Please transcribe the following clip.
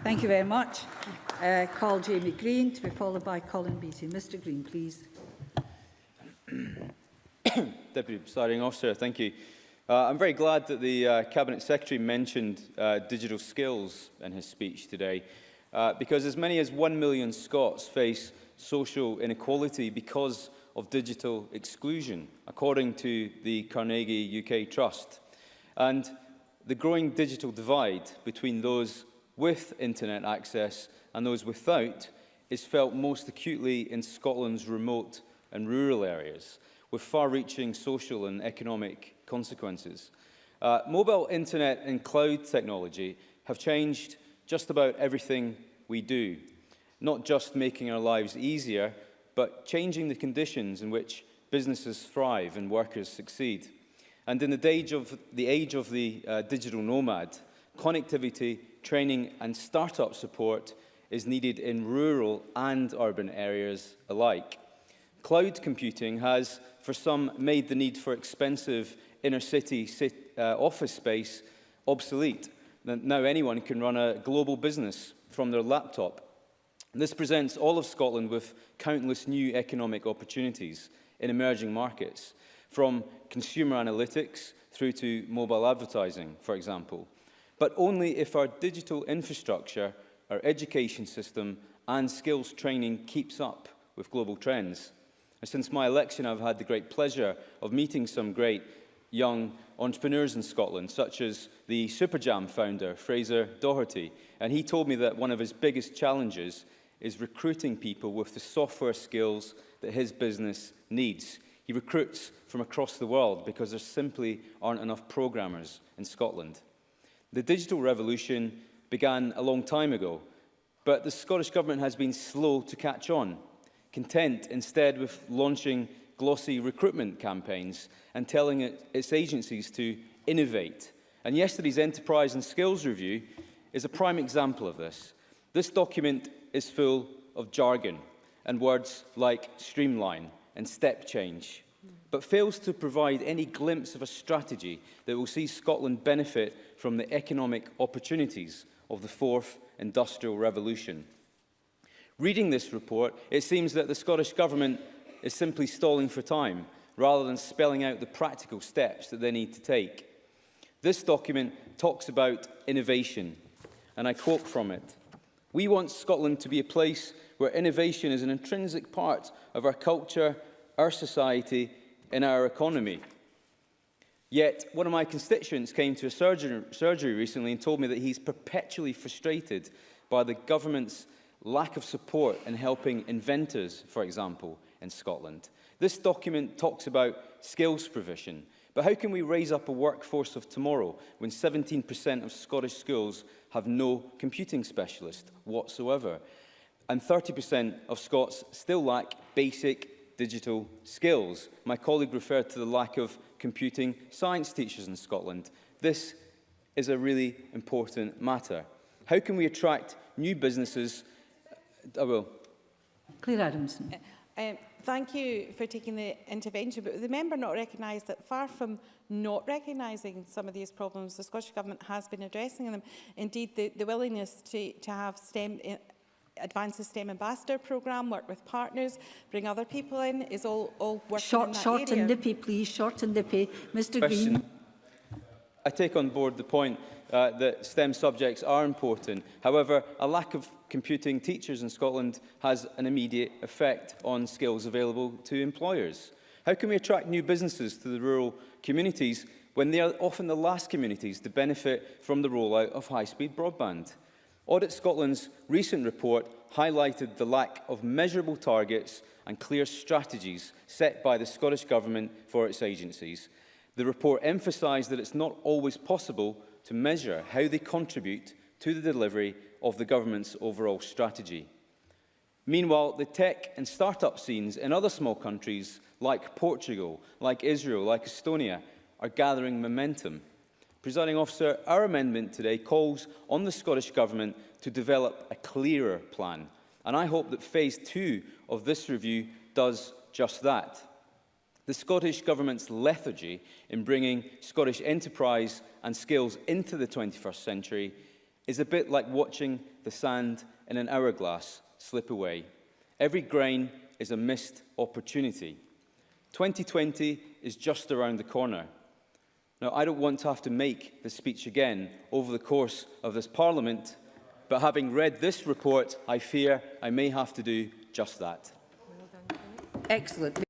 Thank you very much. Call Jamie Greene to be followed by Colin Beattie. Mr Greene, please. Deputy Presiding Officer, thank you. I'm very glad that the Cabinet Secretary mentioned digital skills in his speech today, because as many as 1 million Scots face social inequality because of digital exclusion, according to the Carnegie UK Trust. And the growing digital divide between those with internet access and those without is felt most acutely in Scotland's remote and rural areas, with far-reaching social and economic consequences. Mobile internet and cloud technology have changed just about everything we do, not just making our lives easier, but changing the conditions in which businesses thrive and workers succeed. And in the age of the digital nomad, connectivity, training and startup support is needed in rural and urban areas alike. Cloud computing has, for some, made the need for expensive inner-city office space obsolete. Now anyone can run a global business from their laptop. This presents all of Scotland with countless new economic opportunities in emerging markets, from consumer analytics through to mobile advertising, for example. But only if our digital infrastructure, our education system and skills training keeps up with global trends. Since my election, I've had the great pleasure of meeting some great young entrepreneurs in Scotland, such as the Superjam founder, Fraser Doherty. And he told me that one of his biggest challenges is recruiting people with the software skills that his business needs. He recruits from across the world because there simply aren't enough programmers in Scotland. The digital revolution began a long time ago, but the Scottish Government has been slow to catch on, content instead with launching glossy recruitment campaigns and telling its agencies to innovate. And yesterday's Enterprise and Skills Review is a prime example of this. This document is full of jargon and words like streamline and step change, but fails to provide any glimpse of a strategy that will see Scotland benefit from the economic opportunities of the fourth industrial revolution. Reading this report, it seems that the Scottish Government is simply stalling for time, rather than spelling out the practical steps that they need to take. This document talks about innovation, and I quote from it: "We want Scotland to be a place where innovation is an intrinsic part of our culture, our society, and our economy." Yet, one of my constituents came to a surgery recently and told me that he's perpetually frustrated by the government's lack of support in helping inventors, for example, in Scotland. This document talks about skills provision, but how can we raise up a workforce of tomorrow when 17% of Scottish schools have no computing specialist whatsoever, and 30% of Scots still lack basic digital skills? My colleague referred to the lack of computing science teachers in Scotland. This is a really important matter. How can we attract new businesses? Claire Adamson. Thank you for taking the intervention, but the member not recognise that far from not recognising some of these problems, the Scottish Government has been addressing them. Indeed, the willingness to have STEM, advance the STEM Ambassador programme, work with partners, bring other people in, is all working in that Short area. and nippy, please. Short and nippy. Mr Greene. I take on board the point that STEM subjects are important. However, a lack of computing teachers in Scotland has an immediate effect on skills available to employers. How can we attract new businesses to the rural communities when they are often the last communities to benefit from the rollout of high-speed broadband? Audit Scotland's recent report highlighted the lack of measurable targets and clear strategies set by the Scottish Government for its agencies. The report emphasised that it's not always possible to measure how they contribute to the delivery of the government's overall strategy. Meanwhile, the tech and start-up scenes in other small countries like Portugal, like Israel, like Estonia are gathering momentum. Presiding Officer, our amendment today calls on the Scottish Government to develop a clearer plan, and I hope that phase 2 of this review does just that. The Scottish Government's lethargy in bringing Scottish enterprise and skills into the 21st century is a bit like watching the sand in an hourglass slip away. Every grain is a missed opportunity. 2020 is just around the corner. Now, I don't want to have to make this speech again over the course of this Parliament, but having read this report, I fear I may have to do just that. Excellent.